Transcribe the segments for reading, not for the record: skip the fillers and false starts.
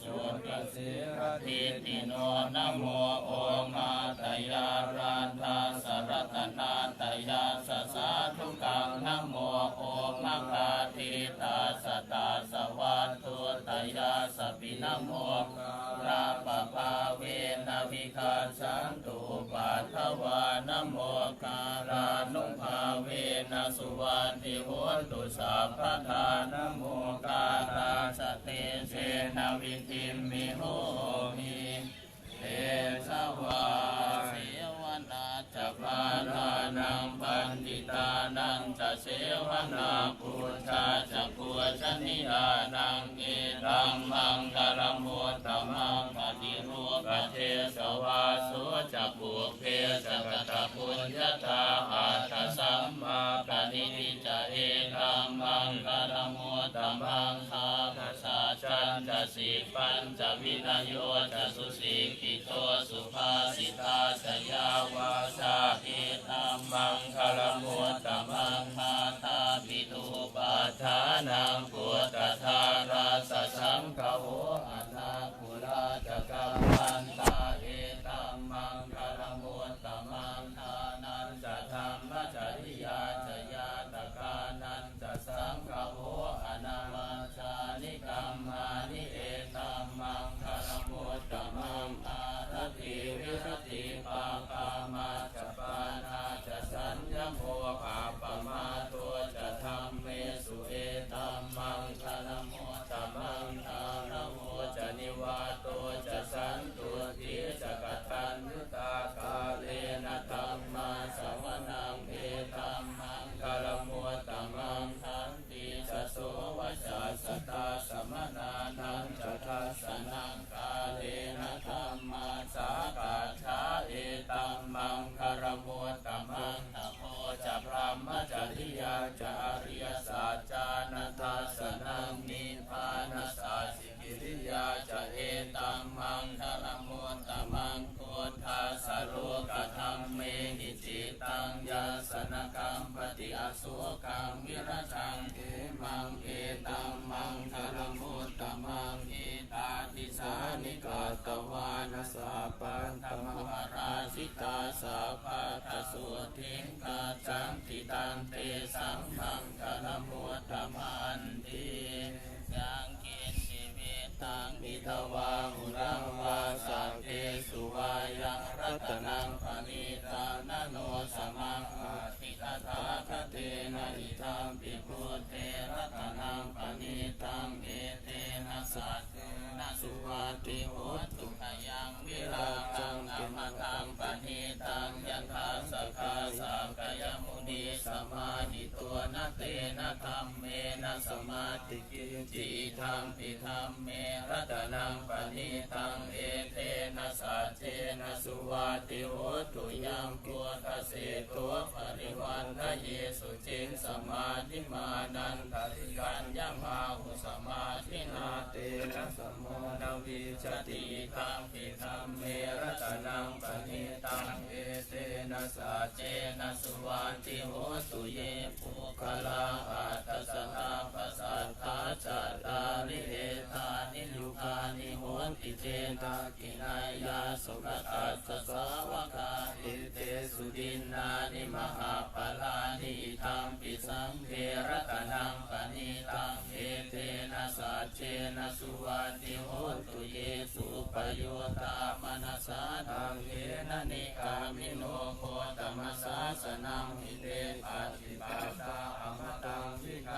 สุทธิสิรติติโนนะโมโอมาตยาราธาสรตนาตยาสสาธุกังนะโมโอมะคาทิตาสตาสวัตถุตยาสปินะโมราปะภาเวนะวิคาสันตุปัทวานะโมกาลานุภาเวนะสุวัตติโหตุสัพพทานะโมกาลาสเตเสนะวิทิมมิโหมิเตสวาเสวนาจะปาทานังปันติตานังจะเสวนาปุชฌาจะปุชนิยานังเอตัมมังคารมุตตมังปฏิรูปเทสวาสุจะปุเพจะกตปุญญาตาอาทัสสัมมาปฏิทิจะเอตัมมังคารมุตตมังสาภาษาจันจะสิปัญจะวินโยจะสุสิกิโตสุภาสิตาสยาวาสาเอตัมมังคารมุตตมังคาตาปิตุปัฏฐานังปุตตะทาราสสังฆโวอนาคุราจะกัมมันตาเอตัมมังคารมุตตมังทานันจะธรรมจริยาจยาตกานันจะสังฆโวอนามัจจานิกัมมานิเอตัมมังคารมุตตมังอารติวิรติปาปามาจปานาจะสัญญโมปาปมาตัวจะธรรมเมสุเอตัมมังคารมุตตมังทารโมจะนิวาโตจะสันตุติจะกตัญญุตากาเลนะธัมมาสวนังเอตัมมังคารมุตตมังทันติจะโสวจัสสตาสมนานังจะทัสสนังกาเลนะธัมมาสากาชาเอตัมมังคารมุตตมังนะโมจะพรหมจริยาจาริยสัจจานัตถัสสนังนิพพานัสสะสิกิริยาจะเอตัมมังคารมุตตมังพุทธัสสะโลกธรรมเมหิจิตังยาสนกัมปติอสุกังวิรชังเอมังเอตัมมังคารมุตตมังเอตาติสานิกาตวานัสสะปันธรรมราชิตาสัพพะทสุทิงกาจังติตันเตสัมมังคารมุตตมันติยังกินชีวิตตังมิทวาหุรังวาสังเอสุวายังรัตนังปณิตานโนสมังอาทิตถาคเตนะอิทัมปิพุทเทรัตนังปณิตังเอเตนะสัตนะสุวัติโหตุขยังวิราชังอมตังปณิตังยันทัสสะกาสังกยมุนีสมาหิตัวนะเตนะธัมเมนะสมาติกิจิธัมปิธัมเมรัตนังปณิตังเอเทนะสัจเจนะสุวัติโหตุยังพุทธเสตัวปริวันทะเยสุจิงสมาธิมานันทริกัญญมาหุสมาธินาเตนะสมโมนวิจติธัมปิธัมเมรัตนังปณิตังเอเตนะสัจเจนะสุวัติโหตุเยปุคลาอัตตสนาปัสสัทธาจัตตาริเอตานิยุคานิโหติเจตากินายาสุขตัสสะสาวกาอิเตสุดินนานิมหาปลานิธัมปิสังเวรตนังปณิตังเอเตนะสัจเจนะสุวัติโหตุเยสุปโยตามนัสสาทังเวนะนิกามิโนโคตมัสสาสนังหิเตปฏิปัสสะอมตังวิไกร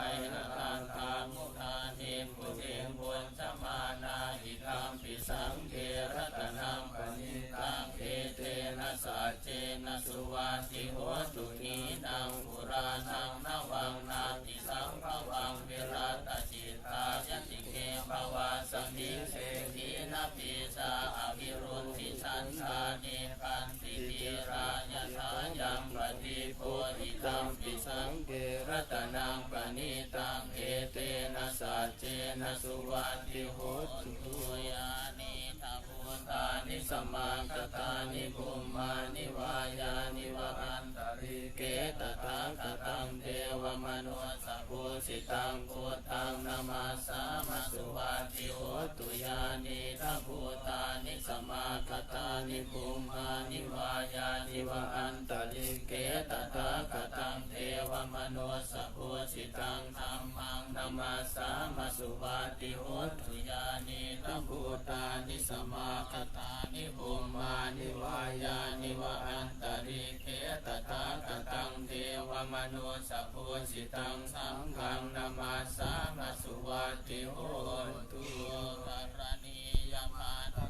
ตังตามุทานิปุเทบุญจมานาหิธัมปิสังเกรตนังปณิตังเอเตนะสัจเจนะสุวัติโหตุนีนังปุรานังนวังนาติสังภวังวิรัตจิตตายติเกภวาสัมมิเสทีนะปิสาอวิรุณทิสันสานิปันติติรายทายังปฏิโพธิตัมปิสังเกรตนังปณิตังเอเตนะสัจเจนะสุวัติโหตุยานิทัพพุทธานิสมังคตานิภูมานิวายานิวะอันตริเกต ตถาคตังเทวมนุสสภูสิตังพุทธังนามาสามาสุวาติโหตุยานิทัพพุตานิสมาคตานิภูมานิวายานิวะอันตลิเกตถาคตังเทวมนุสสภูสิตังธัมมังนามาสามาสุวาติโหตุยานิทัพพุตานิสมาคตานิภูมานิวายานิวะอันตลิเกตถาคตังเทวมนุสสภูสิตังสังฆังนามาสามาสุวาติโหตุกรณียมานุ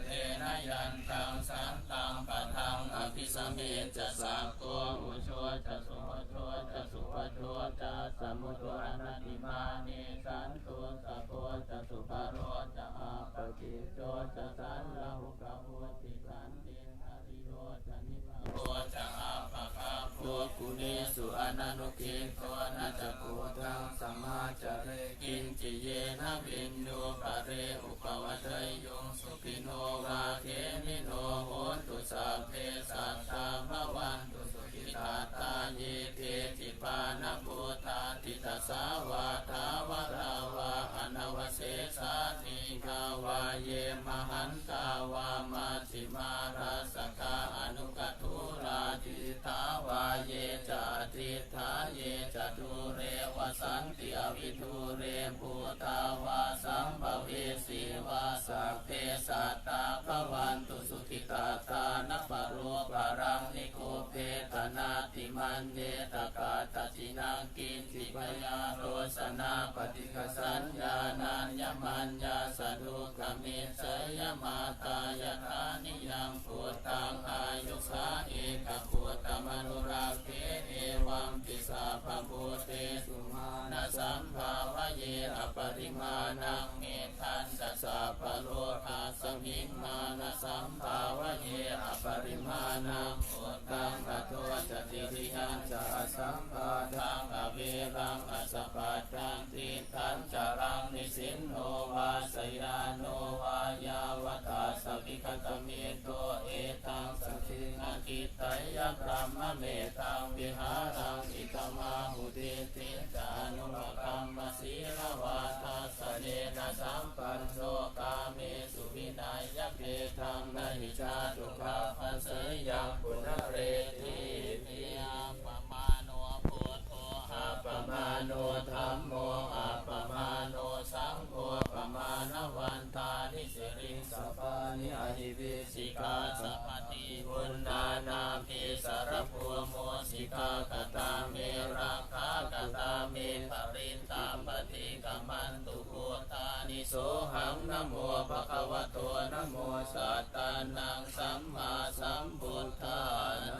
เตนะยันตังสันตังปะทังอภิสเมจะสักโกอุชวจะสุภโชจะสุภโชจะสมุทวานาติมานิสันตุสัพโพจะสุภโรจะอาปฏิโชจะสันละหุกะโหติสันตินหริโยจะนิพพโพจะอาปะคาโพกุเนสุอนันุกิโตนะจะโกตังสมาจเรกินจิเยนะวินโยปะเรอุปวัตยงสุขิโนวาเทมิโนโหตุสัพเพสัตตาภวันตุสุขิตาตาเยเทติปานะพุทธาติตสาวาทาวราวาอนวเสสานิกาวาเยมหันตาวามาสิมาราสกาอนุกตุราติทาวาเยจติทาเยจตุเรวสันติอวิทุเรภูตาวาสัมภเวสีวาสัพเพสัตตาภวันตุสุขิตาตานัปโรปารังนิโกเพตนาติมันเนตกาตจินังกินติปยาโรสนาปฏิฆสัญญานัญญมัญญาสดุกเมสยมาตายธานิยังพุทธังอายุสาเอกพุทธมนุราเกเอวัมปิสาภพุเตสุมาณสัมภาวะเยอปริมาณังเมทันสสะปโลกาสมิงมาณสัมภาวะเยอปริมาณังพุทธังอโตจติริยัญจะสัมปาทังอเวรังอสปปัตตังติทันจารังนิสินโนวาสยานโนวายาวตาสวิคตเมโตเอตังสตินาคิตายะพรหมเมตังวิหารังอิตมาหุติติจานุภคัมมสีลวาทาสเนนะสัมปันโนกาเมสุวินัยยะเกตังนะหิจาตุกาภัสเสยังปุณเรติติอาปมาโนพุทโธอาปมาโนธัมโมอาปมาโนสังโฆปมาณวันตานิสิริสปานิอหิวิสิกาสัพพติบุญนานาภิสารภูโมสิกากตาเมราคากตาเมปรินตามปฏิกัมมันตุพุทธานิโสหังนะโมภะคะวะโตนะโมสัตตานังสัมมาสัมพุทธา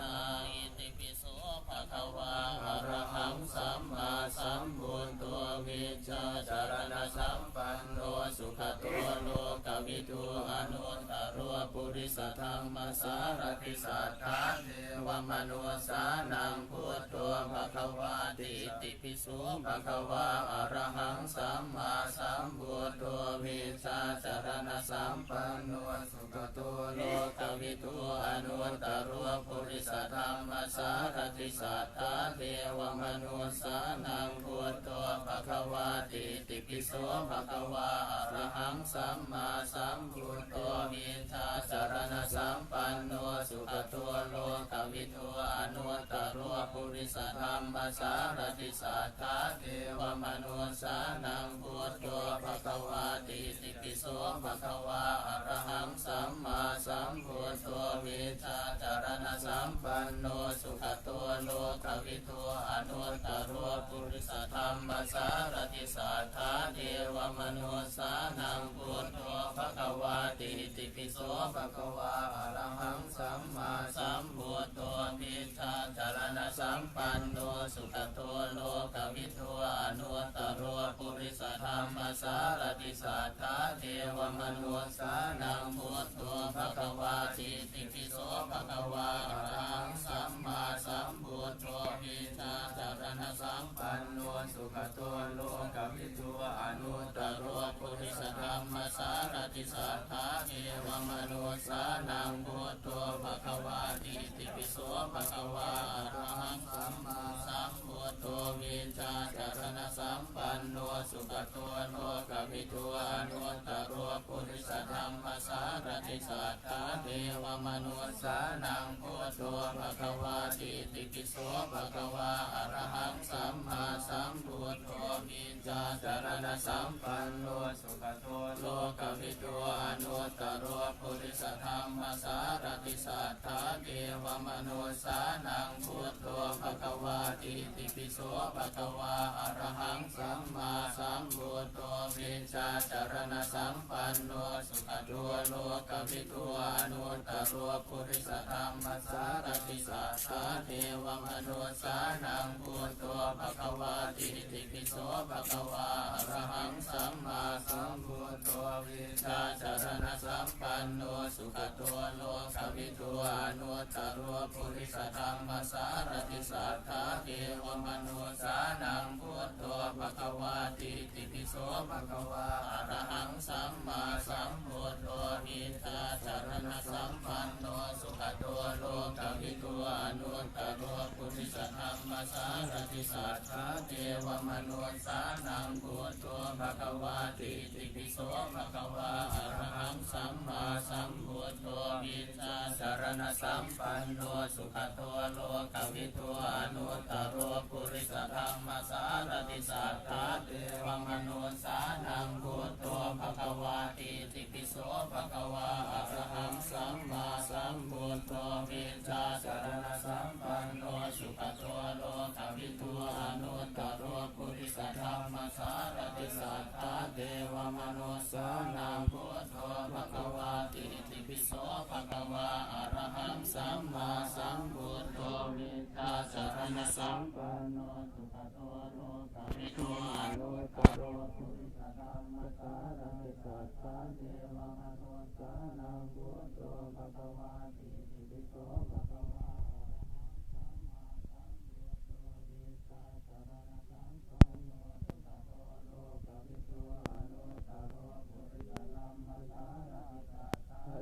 นาอิติปิโสภะคะวะอะระหังสัมมาสัมพุทโธวิชชาจารณสัมปันโนสุขโตโลกวิทูอนุตตรปุริสธรรมสารติสัทธาเทวมนุสานังพุทโธภะคะวะติติปิโสภะคะวะอะระหังสัมมาสัมพุทโธวิชชาจารณสัมปันโนสุขโตโลกวิทูอนุตตรปุริสธรรมสารติสัทธาเทวมนุสานังพุทโธภะคะวะติติปิโสภะคะวะอะระหังสัมมาสัมพุทโธวิชชาจารณสัมปันโนสุขโตโลกวิทูอนุตตรปุริสธรรมสารติสัทธาเทวมนุสานังพุทโธภะคะวะติติปิโสภะคะวะอะระหังสัมมาสัมพุทโธวิชชาจารณสัมปันโนสุขโตโลกวิทูอนุตตรปุริสธรรมสารติสัทธาเทวมนุสานังพุทโธภะคะวะติติปิโสภะคะวะอะระหังสัมมาสัมพุทโธวิชชาจารณสัมปันโนสุขโตโลกวิทูอนุตตรปุริสธรรมสารติสัทธาเทวมนุสานังพุทโธภะคะวะติติปิโสภะคะวะอะระหังสัมมาสัมพุทโธวิชชาจารณสัมปันโนสุขโตโลกวิทูอนุตตรปุริสธรรมสารติสัทธาเท วมนุสสานังพุทโธภควาติติปิโสภควาอะระหังสัมมาสัมพุทโธวิชชาจารณสัมปันโนสุขโตโลกวิทูอนุตตรปุริสธรรมสารติสัทธาเทวมนุสสานังพุทโธภควาติติปิโสภควาอะระหังสัมมาสัมพุทโธวิชชาจารณสัมปันโนสุขโตโลกวิทูอนุตตรปุริสธรรมสารติสัทธาเทวมนุสสานังพุทโธภควาติติปิโสภควาอะระหังสัมมาสัมพุทโธวิชชาจารณสัมปันโนสุขโตโลกวิทูอนุตตรปุริสธรรมสารติสัทธาเทวมนุสสานังพุทโธภควาติติปิโสภควาอะระหังสัมมาสัมพุทโธวิชชาจารณสัมปันโนสุขโตโลกวิทูอนุตตรปุริสธรรมสารติสัทธาเทวมนุสสานังพุทโธภควาติติปิโสภควาอะระหังสัมมาสัมพุทโธวิชชาจารณสัมปันโนสุขโตโลกวิทูอนุตตรปุริสธรรมสารติสัทธาเทวมนุสสานังพุทโธภควาติติปิโสภควาอะระหังสัมมาสัมพุทโธวิชชาจารณสัมปันโนสุขโตโลกวิทูอนุตตรปุริสธรรมสารติสัทธาเทวมนุสสานังพุทโธภควาติติปิโสภควาอะระหังสัมมาสัมพุทโธวิชชาจารณสัมปันโนสุขโตโลกวิทูอนุตตรปุริสธรรมสารติสัทธาเทวมนุสสานังพุทโธภควาติติปิโสภควาอะระหังสัมมาสัมพุทโธวิชชาจารณสัมปันโนสุขโตโลกวิทูอนุตตรปุริสธรรมสารติสัทธาเทวมนุสสานังพุทโธภควาติติปิโสภควา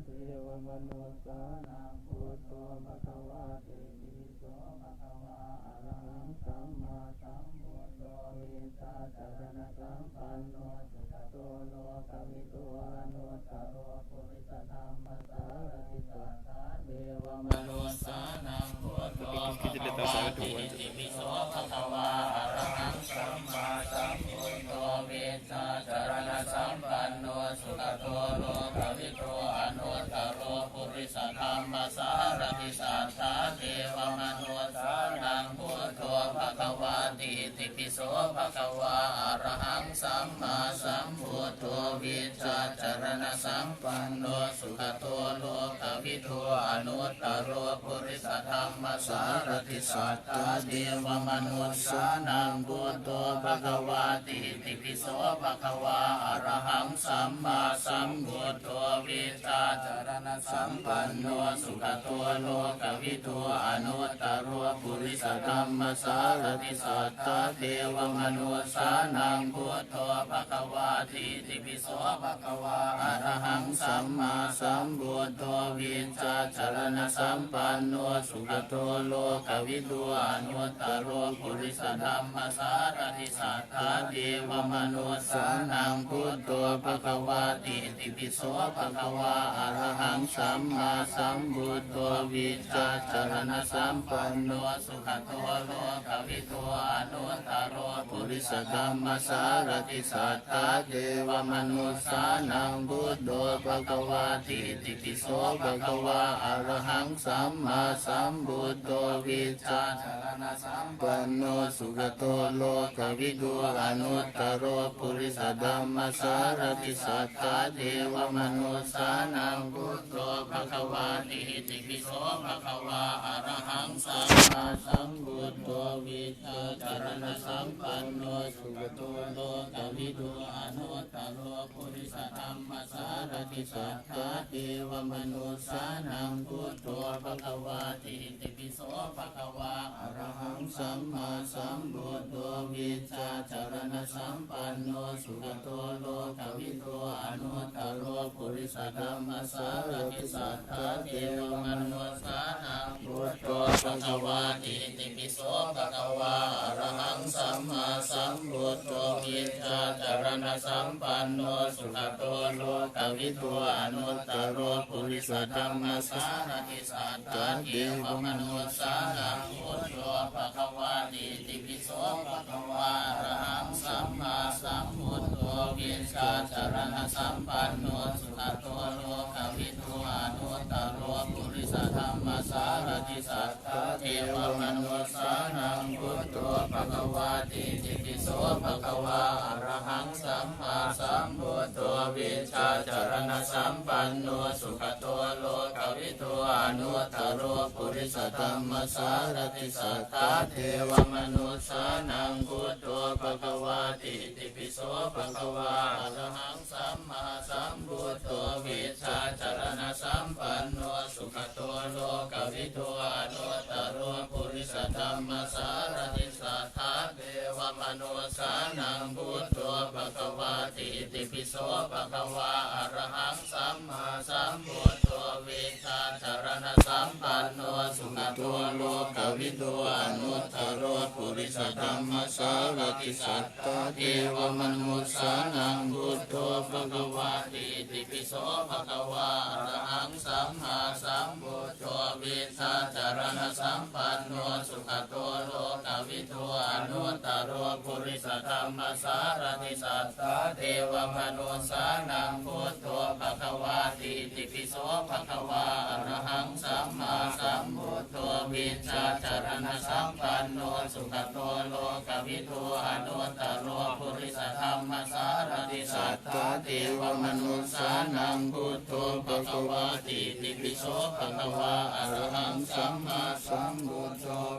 เทวมนุสสานังพุทโธภควาติติปิโสภควาอะระหังสัมมาสัมพุทโธวิชชาจารณสัมปันโนสุขโตโลกวิทูอนุตตรปุริสธรรมสารติสัทธาเทวมนุสสานังพุทโธภควาติติปิโสภควาอะระหังสัมมาสัมพุทโธวิชชาจารณสัมปันโนสุขโตโลกวิทูอนุตตรปุริสธรรมสารติสัทธาเทวมนุสสานังพุทโธภควาติติปิโสภควาอะระหังสัมมาสัมพุทโธวิชชาจารณสัมปันโนสุขโตโลกวิทูอนุตตรปุริสธรรมสารติสัทธาเทวมนุสสานังพุทโธภควาติติปิโสภควาอะระหังสัมมาสัมพุทโธวิชชาจารณสัมปันโนสุขโตโลกวิทูอนุตตรปุริสธรรมสารติสัทธาเทวมนุสสานังพุทโธภควาติติปิโสภควาอะระหังสัมมาสัมพุทโธวิชชาจารณสัมปันโนสุขโตโลกวิทูอนุตตรปุริสธรรมสารติสัทธาเทวมนุสสานังพุทโธภควาติติปิโสภควาอะระหังสัมมาสัมพุทโธวิชชาจารณสัมปันโนสุขโตโลกวิทูอนุตตรปุริสธรรมสารติสัทธาเทวมนุสสานังพุทโธภควาติติปิโสภควาอะระหังสัมมาสัมพุทโธวิชชาจารณสัมปันโนสุขโตโลกวิทูอนุตตรปุริสธรรมสารติสัทธาเทวมนุสสานังพุทโธภควาติติปิโสภควาอะระหังสัมมาสัมพุทโธวิชชาจารณสัมปันโนสุขโตโลกวิทูอนุตตรปุริสธรรมสาร ติสัทธาเทวมนุษสานังพุทโธภควาติติปิโสภควาอรหังสัมมาสัมพุทโธวิชาจารณสัมปันโนสุขโตโลกวิโตอนุตตโรปุริสธรรมสารติสัทธาเทวมนุษสานังพุทโธภควาติติปิโสภควาอรหังสัมมาสัมพุทโธวิชาจารณสัมปันโนสุขโตโลกวิโตอนุตตโรปุริสธรรมสารติสัทธาเทวมนุษสานังพุทโธภควาติติปิโสภควาอรหังสัมมาสัมพุทโธวิชาจารณสัมปันโนสุขโตโลกวิโตอนุตตโรปุริสธรรมสารติสัทธาเทวมนุษสานังพุทโธภควาติติปิโสภควาอรหังสัมมาสัมพุทโธวิชาจารณสัมปันโนสุขโตโลกวิโตอนุตตโรปุริสธรรมสารติสัทธาเทวมนุษสานังพุทโธภควาติติปิโสภควาอรหังสัมมาสัมพุทโธวิชาจารณสัมปันโนสุขโตโลกวิโตอนุตตโรปุริสธรรมสารติสัทธาเทวมนุษสานังพุทโธภควาติติปิโสภควาอรหังสัมมาสัมพุทโธวิชาจารณสัมปันโนสุขโตโลกวิโตอนุตตโรปุริสธรรมสารติสัทธาเทวมนุษสานังพุทโธภควาติติปิโสภควาอรหังสัมมาสัมพุทโธวิชาจารณสัมปันโนสุขโตโลกวิโตอนุตตโรปุริสธรรมสารติสัทธาเทวมนุษสานังพุทโธภควาติติปิโสภควาอรหังสัมมาสัมพุทโธวิชาจารณสัมปันโนสุขโตโลกวิโตอนุตตโรปุริสธรรมสารติสัทธาเทวมนุษสานังพุทโธภควาติติปิโสภควาอรหังสัมมาสัมพุทโธวิ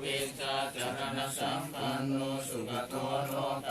ชาจารณสัมปันโนสุขโตโล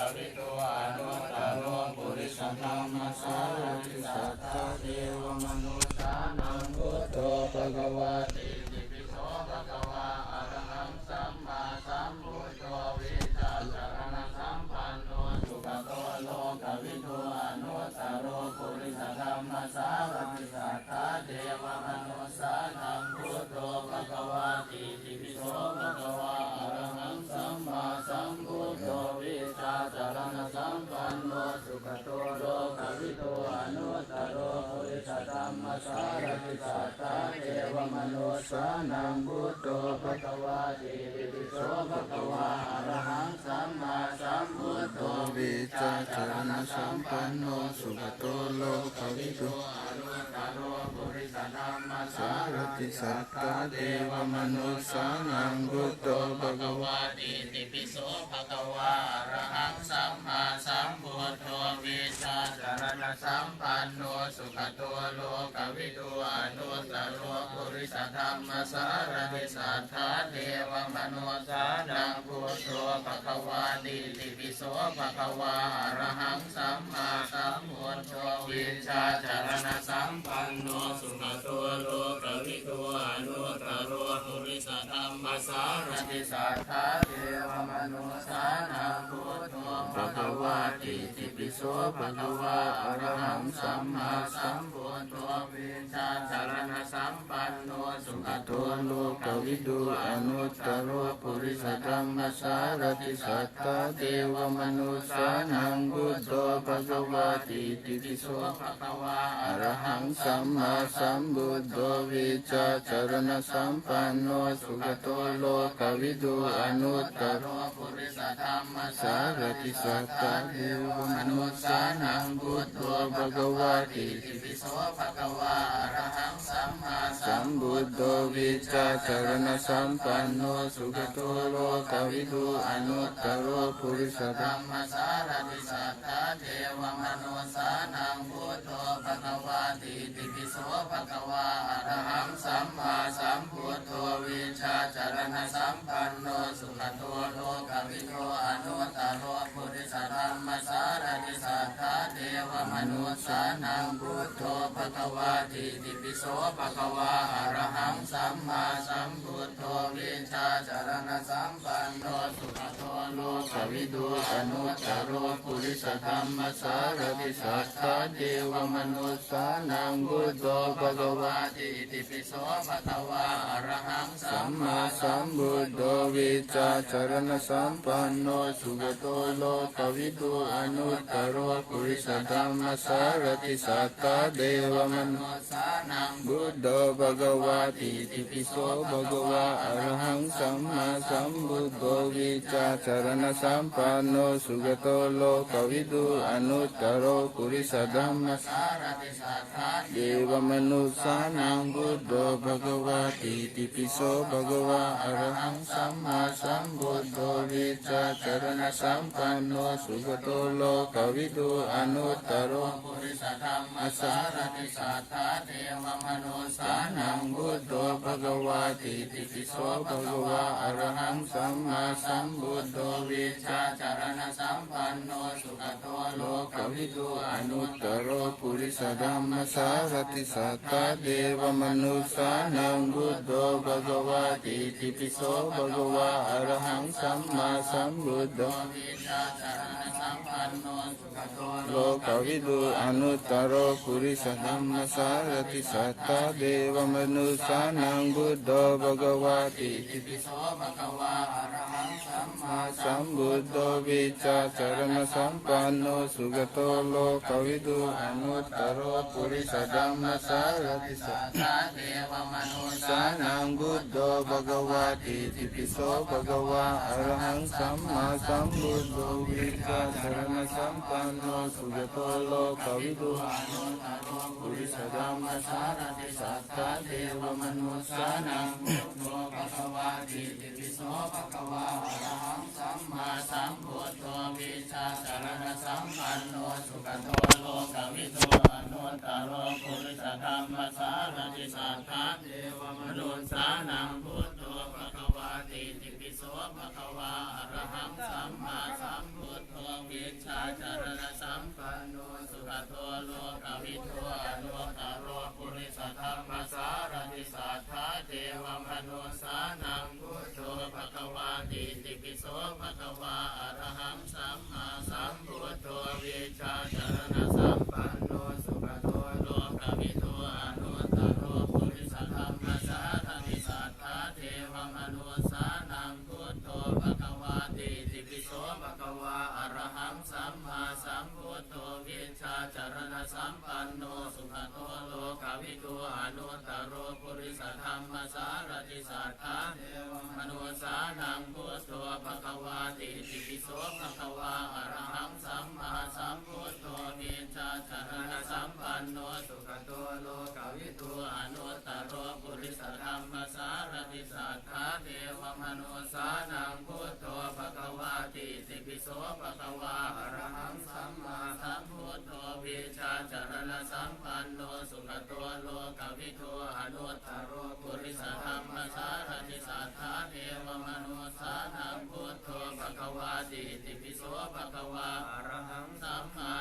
กวิโตอนุตตโรปุริสธรรมสารติสัทธาเทวมนุษสานังพุทโธภควาติติปิโสภควาอรหังสัมมาสัมพุทโธวิชาจารณสัมปันโนสุขโตโลกวิโตอนุตตโรปุริสธรรมสารติสัทธาเทวมนุษสานังพุทโธภควาติติปิโสภควาอรหังสัมมาสัมพุทโธวิชาจารณสัมปันโนสุขโตโลกวิโตอนุตตโรปุริสธรรมสารติสัทธาเทวมนุษสานังพุทโธภควาติติปิโสภควาอรหังสัมมาสัมพุทโธวิชาจารณสัมปันโนสุขโตโลกวิโตอนุตตโรปุริสธรรมสารติสัทธาเทวมนุษสานังพุทโธภควาติติปิโสภควาอรหังสัมมาสัมพุทโธวิชาจารณสัมปันโนสุขโตโลกวิโตอนุตตโรปุริสธรรมสารติสัทธาเทวมนุษสานังพุทโธภควาติติปิโสภควาอรหังสัมมาสัมพุทโธวิชาจารณสัมปันโนสุขโตโลกวิโตอนุตตโรปุริสธรรมสารติสัทธาเทวมนุษสานังพุทโธภควาติติปิโสภควาอรหังสัมมาสัมพุทโธวิชาจารณสัมปันโนสุขโตโลกวิโตอนุตตโรปุริสธรรมสารติสัทธาเทวมนุษสานังพุทโธภควาติติปิโสภควาอรหังสัมมาสัมพุทโธวิชาจารณสัมปันโนสุขโตโลกวิโตอนุตตโรปุริสธรรมสารติสัทธาเทวมนุษสานังพุทโธภควาติติปิโสภควาอรหังสัมมาสัมพุทโธวิชาจารณสัมปันโนสุขโตโลกวิโตอนุตตโรปุริสธรรมสารติสัทธาเทวมนุษสานังพุทโธภควาติติปิโสภควาอรหังสัมมาสัมพุทโธวิชาจารณสัมปันโนสุขโตโลกวิโตอนุตตโรปุริส ธรรมสารติสัทธาเทวมนุษสานังพุทโธภควาติติปิโสภควาอะระหังสัมมาสัมพุทโธวิชาจารณสัมปันโนสุขโตโลกวิดูอนุตตโรปุริสธรรมสารติสัทธาเทวมนุษสานังพุทโธภควาติติปิโสภควาอะระหังสัมมาสัมพุทโธวิชาจารณสัมปันโนสุขโตโลกวิดูอนุตตโรปุริสธรรมสารติสัทธาเทวมนุษสานังพุทโธภควาติติปิโสภควาอะระหังสัมมาสัมพุทโธวิชาจารณสัมปันโนสุขโตโลกวิดูอนุตตโรปุริสธรรมสารติสัทธาเทวมนุษสานังพุทโธภควาติติปิโสภควาอะระหังสัมมาสัมพุทโธวิชาจารณสัมปันโนสุขโตโลกวิดูอนุตตโรปุริสธรรมสารติสัทธาเทวมนุษสานังพุทโธภควาติติปิโสภควาอะระหังสัมมาสัมพุทโธวิชาจารณสัมปันโนสุขโตโลกวิดูอนุตตโรปุริสธรรมสารติสัทธาเทวมนุษสานังพุทโธภควาติติปิโสภควาอะระหังสัมมาสัมพุทโธวิชาจารณสัมปันโนสุขโตโลกวิดูอนุตตโรปุริสธรรมสารติสัทธาเทวมนุษสานังพุทโธภควาติติปิโสภควาอะระหังสัมมาสัมพุทโธวิชาจารณสัมปันโนสุขโตโลกวิดูอนุตตโรปุริสธรรมสารติสัทธาเทวมนุษสานังพุทโธภควาติติปิโสภควาอะระหังสัมมาสัมพุทโธวิชาจารณสัมปันโนสุขโตโลกวิดูอนุตตโรปุริสธรรมสารติสัทธาเทวมนุษสานังพุทโธภควาติติปิโสภควาอะระหังสัมมาสัมพุทโธวิชาจารณสัมปันโนสุขโตโลกวิดูอนุตตโรปุริสธรรมสารติสัทธาเทวมนุษสานังพุทโธภควาติติปิโสภควาอะระหังสัมมาสัมพุทโธวิชาจารณสัมปันโนสุขโตโลกวิดูอนุตตโรปุริสธรรมสารติสัทธาเทวมนุษสานังพุทโธภควาติติปิโสภควาอะระหังสัมมาสัมพุทโธวิชาจารณสัมปันโนสุขโตโลกวิดูอนุตตโรปุริสธรรมสารติสัทธาเทวมนุษสานังพุทโธภควาติติปิโสภควาอะระหังสัมมาสัมพุทโธวิชาจารณสัมปันโนสุขโตโลกวิดูอนุตตโรปุริสธรรมสารติสัทธาเทวมนุษสานังพุทโธภควาติติปิโสภควาอะระหังสัมมาสัมพุทโธวิชาจารณสัมปันโนสุขโตโลกวิดูอนุตตโรปุริสธรรมสารติสัทธาเทวมนุษสานังพุทโธภควาติติปิโสภควาอะระหังสัมมาสัมพุทโธวิชาจารณสัมปันโนสุขโตโลกวิดูอนุตตโรปุริสธรรมสารติสัทธาเทวมนุษสานังพุทโธภควาติติปิโสภควาอะระหังสัมมาสัมพุทโธวิชาจารณสัมปันโนสุขโตโลกวิดูอนุตตโรปุริสธรรมสารติสัทธาเทวมนุษสานังพุทโธภควาติติปิโสภควาอะระหังสัมมา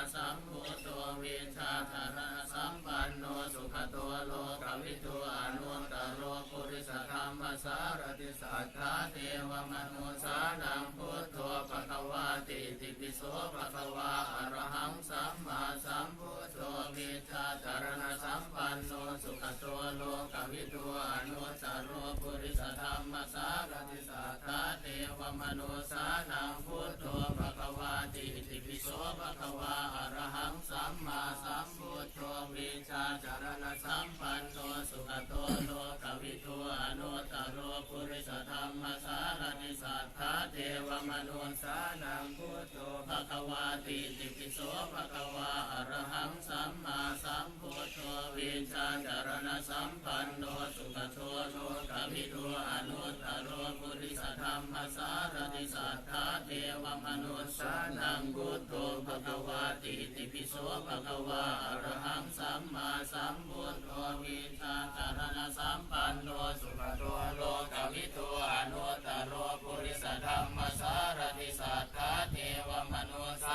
สัมพุทโธวิชาจารณสัมปันโนสุขโตโลกวิดูอนุตตโรปุริสธรรมสารติสัทธาเทวมนุษสานังพุทโธภควาติติปิโสภควาอะระหังสัมมาสัมพุทโธวิชาจารณสัมปันโนสุขโตโลกวิดูอนุตตโรปุริสธรรมสารติสัทธาเทวมนุษสานังพุทโธภควาติติปิโสภควาอะระหังสัมมาสัมพุทโธวิชาจารณสัมปันโนสุขโตโลกวิดูอนุตตโรปุริสธรรมสารติสัทธาเทวมนุษสานังพุทโธภควาติติปิโสภควาอะระหังสัมมาสัมพุทโธวิชาจารณสัมปันโนสุขโตโลกวิดูอนุตตโรปุริสธรรมสารติสัทธาเทวมนุษสา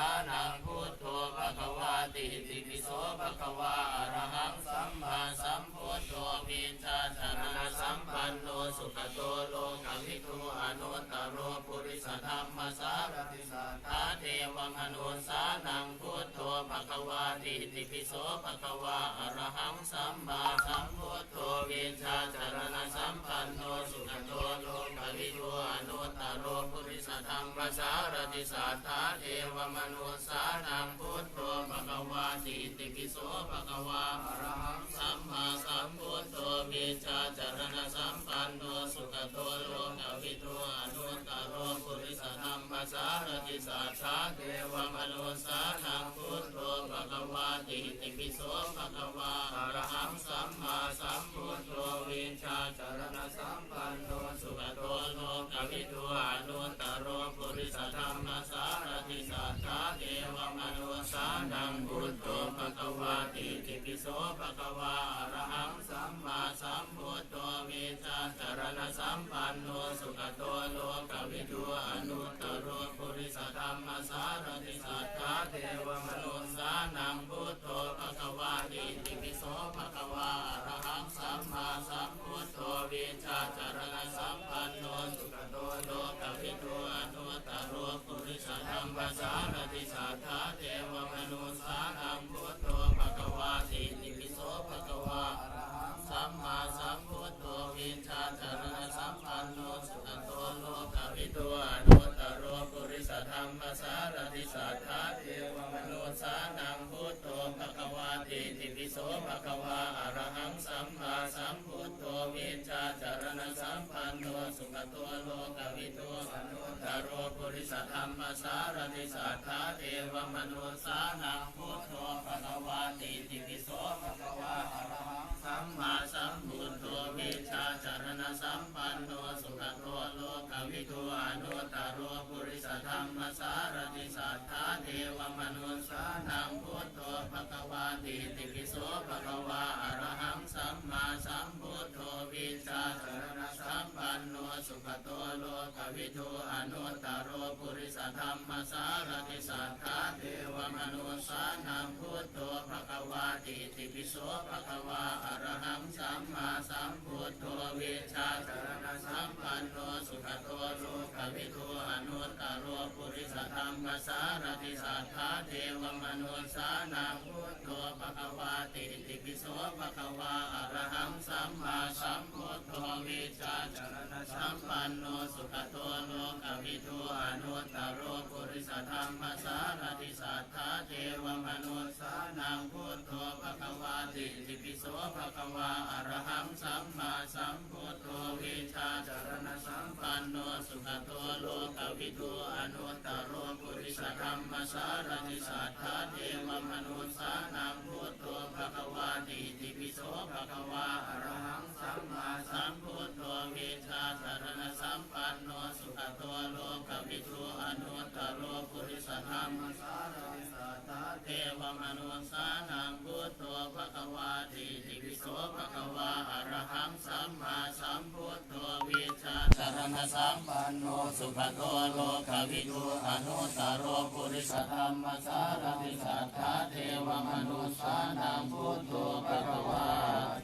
คะวาอะระหังสัมมาสัมพุทโธวิชาจารณสัมปันโนสุขโตโลกวิทูอนุตตโรปุริสธรรมสารติสัทธาเทวมนุสานังพุทโธภควาติติปิโสภควาอะระหังสัมมาสัมพุทโธวิชาจารณสัมปันโนสุขโตโลกวิทูอนุตตโรปุริสธรรมสารติสัทธาเทวมนุสานังพุทโธภควาติติปิโสภควาอะระหังสัมมาสัมพุทโธวิชาจารณสัมปันโนสุขโตโลกวิทูอนุตตโรปุริสธรรมสารติสัทธาเทวมนุสานังพุทโธภควาติติปิโสภควาอะระหังสัมมาสัมพุทโธวิชาจารณสัมปันโนสุขโตโลกวิทูอนุตตโรปุริสธรรมสารติสัทธาเทวมนุสานังพุทโธภควาติติปิโสภควาอะระหังสัมมาสัมพุทโธวิชาจารณสัมปันโนสุขโตโลกวิทูอนุตตโรปุริสธรรมสารติสัทธาเทวมนุสานังพุทโธภควาติติปิโสภควาอะระหังสัมมาสัมพุทโธวิชาจารณสัมปันโนสุขโตโลกวิทูอนุตตโรปุริสธรรมสารติสัทธาเทวมนุสานังพุทโธภควาติติปิโสภควาอะระหังสัมมาสัมพุทโธวิชาจารณสัมปันโนสุขโตโลกวิทูอนุตตโรปุริสธรรมสารติสัทธาเทวมนุสานังพุทโธภควาติติปิโสภควาอะระหังสัมมาสัมพุทโธวิชาจารณสัมปันโนสุขโตโลกวิทูอนุตตโรปุริสธรรมสารติสัทธาเทวมนุสานังพุทโธภควาติติปิโสภควาอะระหังสัมมาสัมพุทโธวิชาจารณสัมปันโนสุขโตโลกวิทูอนุตตโรปุริสธรรมสารติสัทธาเทวมนุสานังพุทโธภควาติติปิโสภควาอะระหังสัมมาสัมพุทโธวิชาจารณสัมปันโนสุขโตโลกวิทูอนุตตโรปุริสธรรมสารติสัทธาเทวมนุสานังพุทโธภควาติติปิโสภควาอะระหังสัมมาสัมพุทโธวิชาจารณสัมปันโนสุขโตโลกวิทูอนุตตโรปุริสธรรมสารติสัทธาเทวมนุสานังพุทโธภควาติติปิโสภควาอะระหังสัมมาสัมพุทโธวิชาจารณสัมปันโนสุขโตโลกวิทูอนุตตโรปุริสธรรมสารติสัทธาเทวมนุสานังพุทโธภควาติติปิโสภควาอะระหังสัมมาสัมพุทโธวิชาจารณสัมปันโนสุขโตโลกวิทูอนุตตโรปุริสธรรมสารติสัทธาเทวมนุสานังพุทโธภควาติติปิโสภควาอะระหังสัมมาสัมพุทโธวิชาจารณสัมปันโนสุขโตโลกวิทูอนุตตโรปุริสธรรมสารติสัทธาเทวมนุสานังพุทโธภควาติติปิโสภควาอะระหังสัมมาสัมพุทโธวิชาจารณสัมปันโนสุขโตโลกวิทูอนุตตโรปุริสธรรมสารติสัทธาเทวมนุสานังพุทโธภควา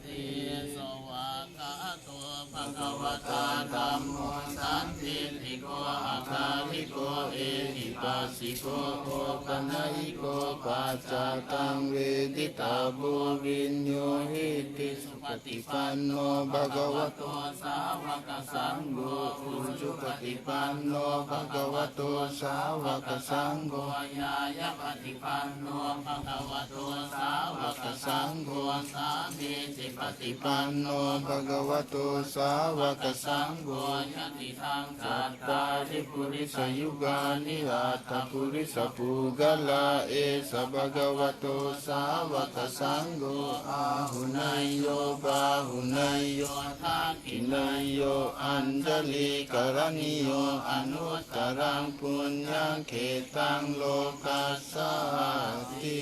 ติสวากขาโตภควตาธัมโมสันติติโกอาคาลิโกเอหิปัสสิโกโอปัญญิโกปัจจตังเวทิตาภูวินโยหิติสุปฏิปันโนภควโตสาวกสังโฆอุจุปฏิปันโนภควโตสาวกสังโฆยายปฏิปันโนภควโตสาวกสังโฆสามีจิปฏิปันโนภควโตสาวกสังโฆยติทังสัตตาริปุริสยุกานิอัตถปุริสปุกลาเอสภควโตสาวกสังโฆอาหุนายโยบาหุนายโยทักขินายโยอัญจลิกรณิโยอนุตตรังปุญญังเขตังโลกัสสาติ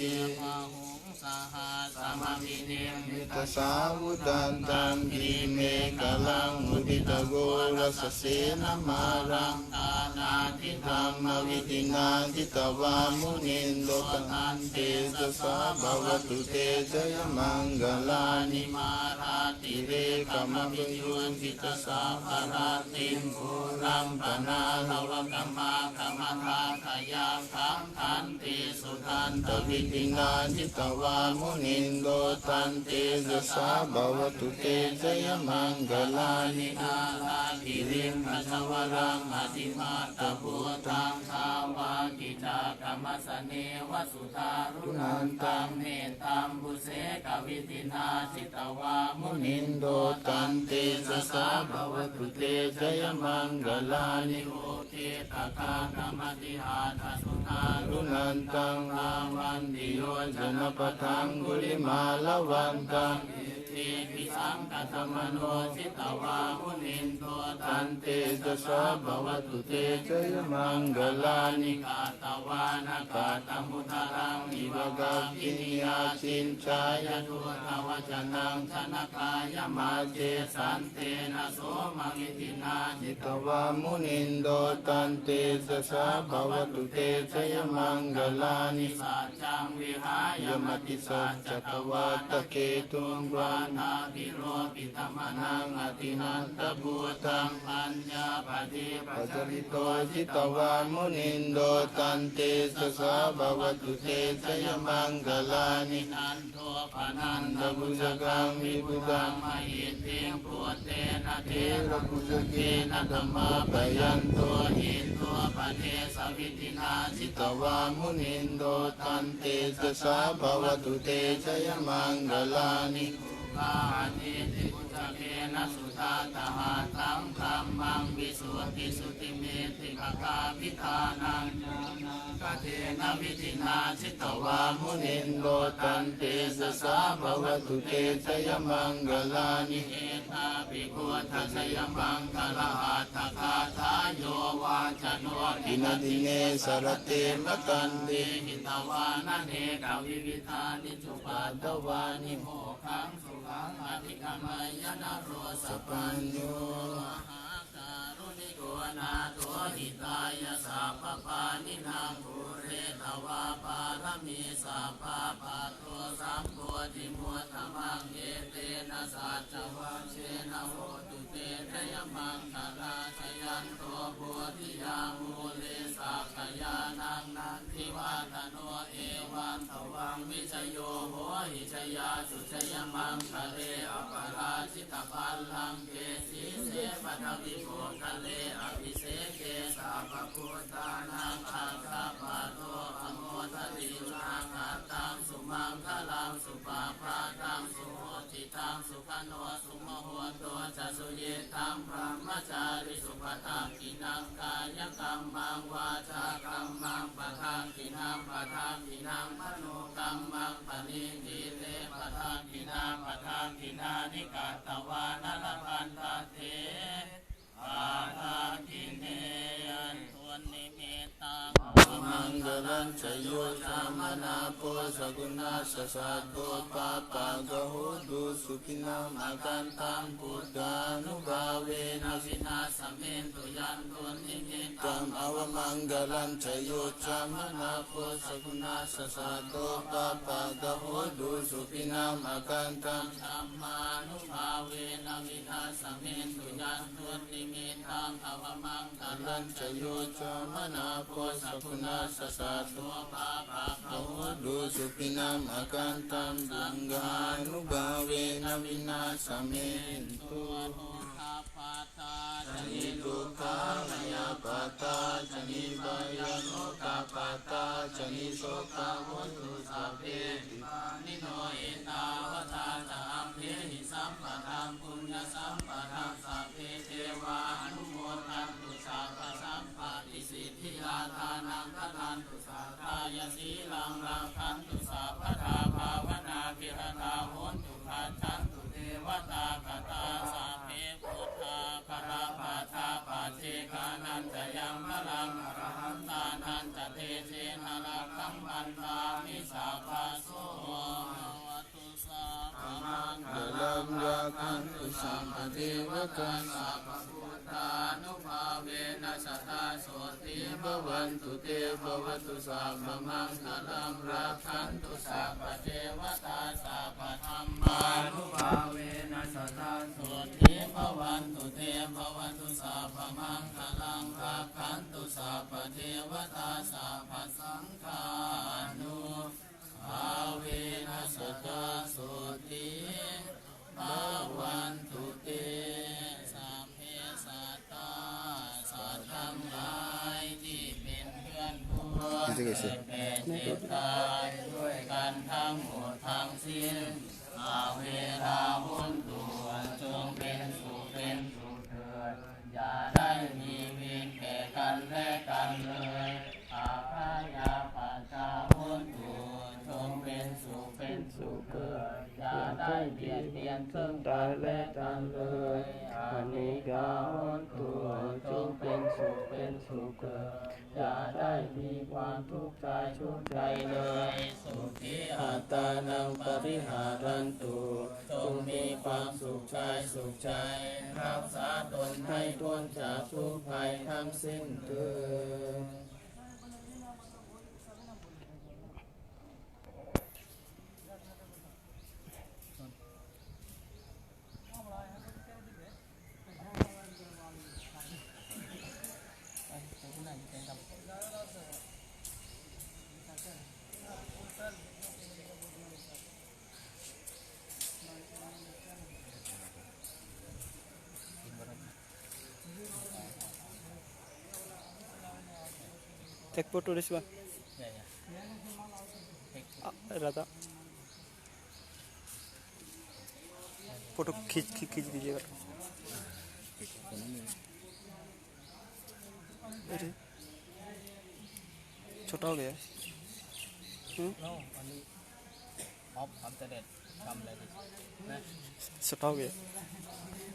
สา หาสมมิเนมิต ตัสสาวุตันตังกิเมกะลังมุดิตโกรัสเสนะมารัง ตานาทิธร ธร ร ร ม ม วิ วิ ธิ ธิ นา นาทิตวามุนินโลตันเตสสะภวตุเตจยมังกลานิ มาราติเรกมวิยุจิตสาภราติงภูรังปนาลวกมาคมทาขยาคังทันติสุทันต ตวิธินาทิตวามุนินโลตันเตสสะภวตุเตจยมังกลานิ นาลาคิริงพัชวรังอติมาตะพุตังสาวากิจากรรมสเนวสุธารุนันตังเมตตัมบุเสกวิธินาจิตวามุ มุ นิ นิ น น โด โด ตั ตั น น เต เต ส ส สะ สะ ภ ภ ว ว ตุ ตุ เต เต จ จ ย ย มั มั ง ง ก ก ลา ลา นิ นิ โอเคตกากรรมติหาทสุธารุ รุ นั นั น น ตั ตั ง ง รา รา วั วัน น ติ ติ โย โย จ จ น น ป ป ทั ทั ง ง กุ กุ ลิ ลิ มา มา ล ล วั วัน น ตั ตั ง ง ทีปิสังกัตมโนจิตวามุนินโตตั ตั น น เต เต ส ส สะ สะ ภ ภ ว ว ตุ ตุ เต เต จ จ ย ย มั มั ง ง ก ก ลา ลา นิ นิ กาตวานากาตมุตรังอิว ว กา กั ปิ ปิ นิ นิ ยาย า ชิ ชิ น น ชา ชาย ยทุตวจนังชนะกายมาเจสันเตนะโสมังอิตินาจิต ตวามุนินโดตันเตสสะภวตุเตจยมังกลานิ สัจจังวิหาย ย ม ม ติ ติ สั สั จ จ จ จ ต ต วาว า ต ตะ เก เก ตุ ตุ ง ง วา วัน นาภิโรปิตมนังอตินันตบูตังปัญญาปฏิปั ปั จ จ จ จ ริ ริ โต โต จิ จิ ต ต วาว า มุ มุ นิ นิ น น โด โด ตั ตั น น เต เต ส ส สะ สะ ภ ภ ว ว ตุ ตุ เต เต จ จ ย ย มั มั ง ง ก ก ลา ลา นิ นิ นันโทปนันท ต บุ บุ จ จ กั กั ง ง วิ วิ บุ บุ ตั ตั ง ง มหิเตงปวเตนะเท เท ระ ระ ปุ ปุ จ จ เก เก นะ นะ ธ ธ ร ร ร ร มา มา ป ป ยั ยั น น ตั ตัว ว หินตัวปเทสวิตินาจิ จิ ต ต วาว า มุ มุ นิ นิ น น โด โด ตั ตั น น เต เต ส ส สะ สะ ภ ภ ว ว ตุ ตุ เต เต จ จ ย ย มั มั ง ง ก ก ลา ลา นิ นิ กาติติปุจเกนะสุธาตหาตังธรรมังวิสุทธิสุติเมติภกาพิธานังกเทนะวิธินาจิตวามุ มุ นิ นิ น น โด โด ตั ตั น น เต เต ส ส สะ สะ ภ ภ ว ว ตุ ตุ เต เต จ จ ย ย มั มั ง ง ก ก ลา ลา นิ นิ เอตาปิโกทัสยมังคลหัตถคาทายโยวาจโน อินาดิเนสรเตมตัน เต ติ หิตวานะเนกวิวิธานิจุปัตตวานิโมขังสุขังอธิกรรมยนะโรสปัญโยมหาการุณิโกนาโถหิตายาสัพพานินางภูเรตวาปารมีสัพพะปัตโตสัมโพธิมัวตมังเอเตนะสัจวังเชนะโหตุเตทยมังคลาชยันโตโพธิยามูเลสักขยานังนันทิวาตโนเอวันตวังวิชโยโหหิชยาสุชยมังคะเลอปราชิตปัลลังเกสีเสปทวิโภคะเลอภิเสเกสัพพุทธานังอัคคปะโตอโมทตินาคาตังสุมังคลังสุปาปาตังสุโหติตังสุขโนสุมโหตัวจะสุเยตังพรหมจาริสุปทังกินังกายกรรมังวาจากรรมังปะทังกินังปะทังกินังมโนกรรมังปณิทิเตปะทังกินังปะทังกินานิกาตวานลพันตเถปาทากินเนยันทวนนิเมตัง มังกลังชโยชามนาโพสกุณาสสัตโตปาปะกะโหตุสุขินังอากันตังพุทธานุภาเว นา นะ วินาสเมนตุยันตุนิเมตั ตั ง งอวมังกลังชโยชามนาโพสกุณาสสัตโตปาปะกะโหตุสุขินังอากันตัง ธรรมานุภาเวนะวินาสเมนตุยันตุนิเมตังอวมังก กั ลั ลั ง ญ ช ช โย โย จ จามนาโพสกุณาสสัตโต ตัวปาปะ โหตุสุขินังอากันตังสังฆานุภาเวนะวินาสเมนตุ โหคาปาตา ชนิทุกขาลยาปาตาชนิบายโนกาปาตาชนิโสกาโหตุสัพเพติ นิโนเอตาวตาจามเพหิสัมปะทังปุญญสัมปะทังสัพเพเทวาอนุโมทันตุสัพพะสัมปะติสิทธิยาทานังคะทันตุสัทธายสีลังรังคันตุสัพพะทาภาวนาภิรตาโหนตุขันตันตุเทวตากตาสัพเพพุทธาภราปาทาปัจเจกานันจะยังพลังอรหันตานันจะเทเชนะรักขังมันตามิสัพพะโส สัมปเทวกันสัพพุทธานุภาเวนัสตาโสติภวันตุเตภวตุสัพพมังคลังรักขันตุสัพพเทวตาสัพพธัมมานุภาเวนัสตาโสติภวันตุเตภวตุสัพพมังคลังรักขันตุสัพพเทวตาสัพพสังฆานุภาเวนัสตาโสติภวันตุเตสัพเพสัตตาสัตว์ทั้งหลายที่เป็นเพื่อนผู้เกิดแก่เจ็บตายด้วยกันทั้งหมดทั้งสิ้นอาเวลาหุนตัวจงเป็นสุขเป็นสุขเถิดอย่าได้มีเวรแก่กันและกันเลยอาภายาปัจจาหุนตัวจงเป็นสุขเป็นสุขเถิดอย่าได้เบียดเบียนซึ่งกันและกันเลยอานิกาหุนตัวจงเป็นสุขเป็นสุขเถิดอย่าได้มีความทุกข์ใจชุกใจเลยสุขีอัตตานังปริหารันตุจงมีความสุขใจสุขใจรักษาตนให้พ้นจากทุกภัยทั้งสิ้นเถิดएक फोटो रिश्वा राधा फोटो खींच दीजिएगा अरे छोटा हो गया छोटा हो गया